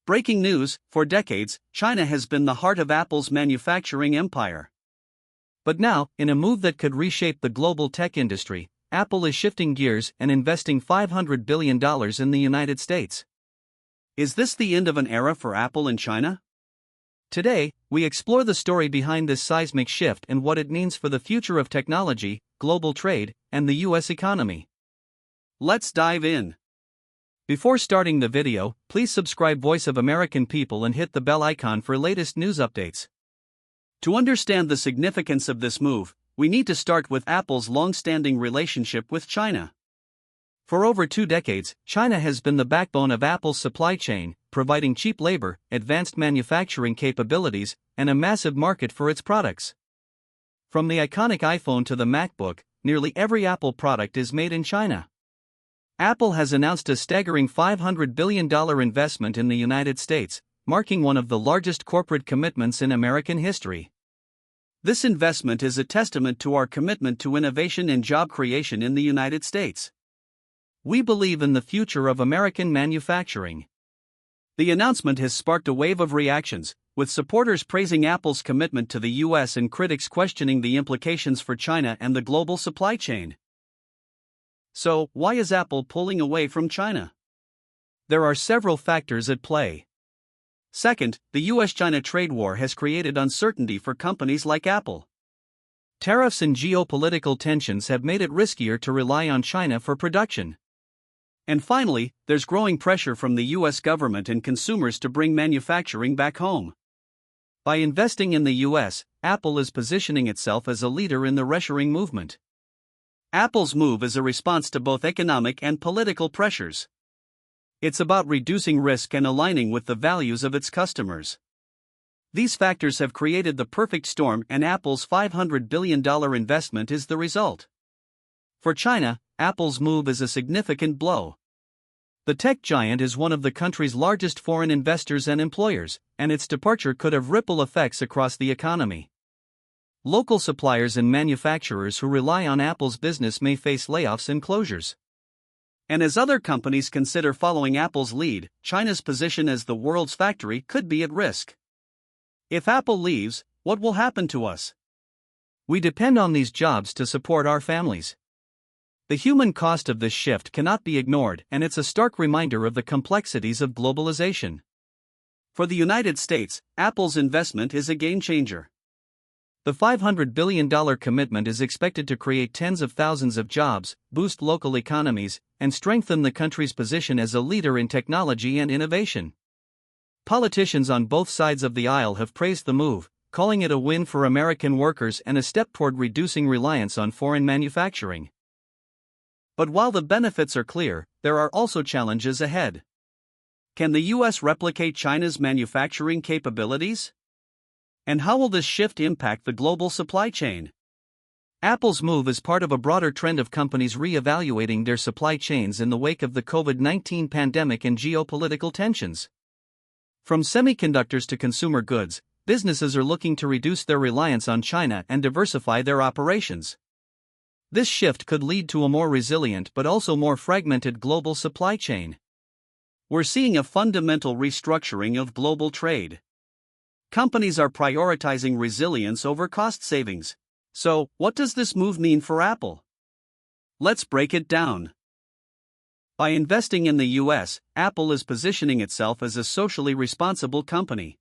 Breaking news: for decades, China has been the heart of Apple's manufacturing empire. But now, in a move that could reshape the global tech industry, Apple is shifting gears and investing $500 billion in the United States. Is this the end of an era for Apple in China? Today, we explore the story behind this seismic shift and what it means for the future of technology, global trade, and the U.S. economy. Let's dive in. Before starting the video, please subscribe Voice of American People and hit the bell icon for latest news updates. To understand the significance of this move, we need to start with Apple's long-standing relationship with China. For over 2 decades, China has been the backbone of Apple's supply chain, providing cheap labor, advanced manufacturing capabilities, and a massive market for its products. From the iconic iPhone to the MacBook, nearly every Apple product is made in China. Apple has announced a staggering $500 billion investment in the United States, marking one of the largest corporate commitments in American history. This investment is a testament to our commitment to innovation and job creation in the United States. We believe in the future of American manufacturing. The announcement has sparked a wave of reactions, with supporters praising Apple's commitment to the U.S. and critics questioning the implications for China and the global supply chain. So, why is Apple pulling away from China? There are several factors at play. Second, the U.S. China trade war has created uncertainty for companies like Apple. Tariffs and geopolitical tensions have made it riskier to rely on China for production. And finally, there's growing pressure from the U.S. government and consumers to bring manufacturing back home. By investing in the U.S., Apple is positioning itself as a leader in the reshoring movement. Apple's move is a response to both economic and political pressures. It's about reducing risk and aligning with the values of its customers. These factors have created the perfect storm, and Apple's $500 billion investment is the result. For China, Apple's move is a significant blow. The tech giant is one of the country's largest foreign investors and employers, and its departure could have ripple effects across the economy. Local suppliers and manufacturers who rely on Apple's business may face layoffs and closures. And as other companies consider following Apple's lead, China's position as the world's factory could be at risk. If Apple leaves, what will happen to us? We depend on these jobs to support our families. The human cost of this shift cannot be ignored, and it's a stark reminder of the complexities of globalization. For the United States, Apple's investment is a game changer. The $500 billion commitment is expected to create tens of thousands of jobs, boost local economies, and strengthen the country's position as a leader in technology and innovation. Politicians on both sides of the aisle have praised the move, calling it a win for American workers and a step toward reducing reliance on foreign manufacturing. But while the benefits are clear, there are also challenges ahead. Can the U.S. replicate China's manufacturing capabilities? And how will this shift impact the global supply chain? Apple's move is part of a broader trend of companies re-evaluating their supply chains in the wake of the COVID-19 pandemic and geopolitical tensions. From semiconductors to consumer goods, businesses are looking to reduce their reliance on China and diversify their operations. This shift could lead to a more resilient but also more fragmented global supply chain. We're seeing a fundamental restructuring of global trade. Companies are prioritizing resilience over cost savings. So, what does this move mean for Apple? Let's break it down. By investing in the U.S., Apple is positioning itself as a socially responsible company.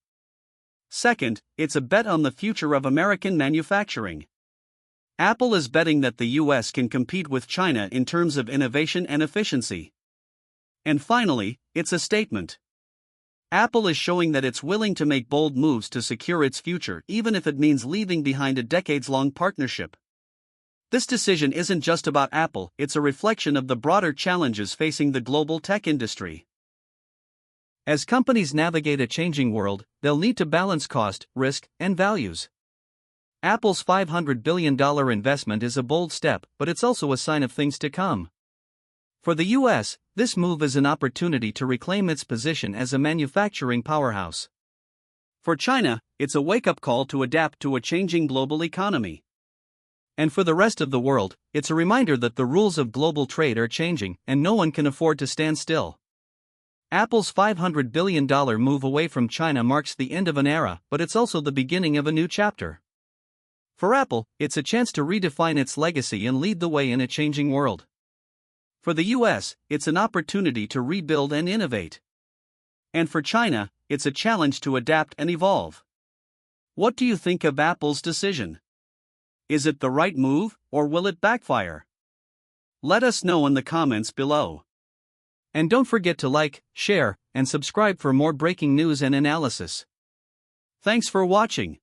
Second, it's a bet on the future of American manufacturing. Apple is betting that the U.S. can compete with China in terms of innovation and efficiency. And finally, it's a statement. Apple is showing that it's willing to make bold moves to secure its future, even if it means leaving behind a decades-long partnership. This decision isn't just about Apple, it's a reflection of the broader challenges facing the global tech industry. As companies navigate a changing world, they'll need to balance cost, risk, and values. Apple's $500 billion investment is a bold step, but it's also a sign of things to come. For the U.S., this move is an opportunity to reclaim its position as a manufacturing powerhouse. For China, it's a wake-up call to adapt to a changing global economy. And for the rest of the world, it's a reminder that the rules of global trade are changing, and no one can afford to stand still. Apple's $500 billion move away from China marks the end of an era, but it's also the beginning of a new chapter. For Apple, it's a chance to redefine its legacy and lead the way in a changing world. For the US, it's an opportunity to rebuild and innovate. And for China, it's a challenge to adapt and evolve. What do you think of Apple's decision? Is it the right move, or will it backfire? Let us know in the comments below. And don't forget to like, share, and subscribe for more breaking news and analysis. Thanks for watching.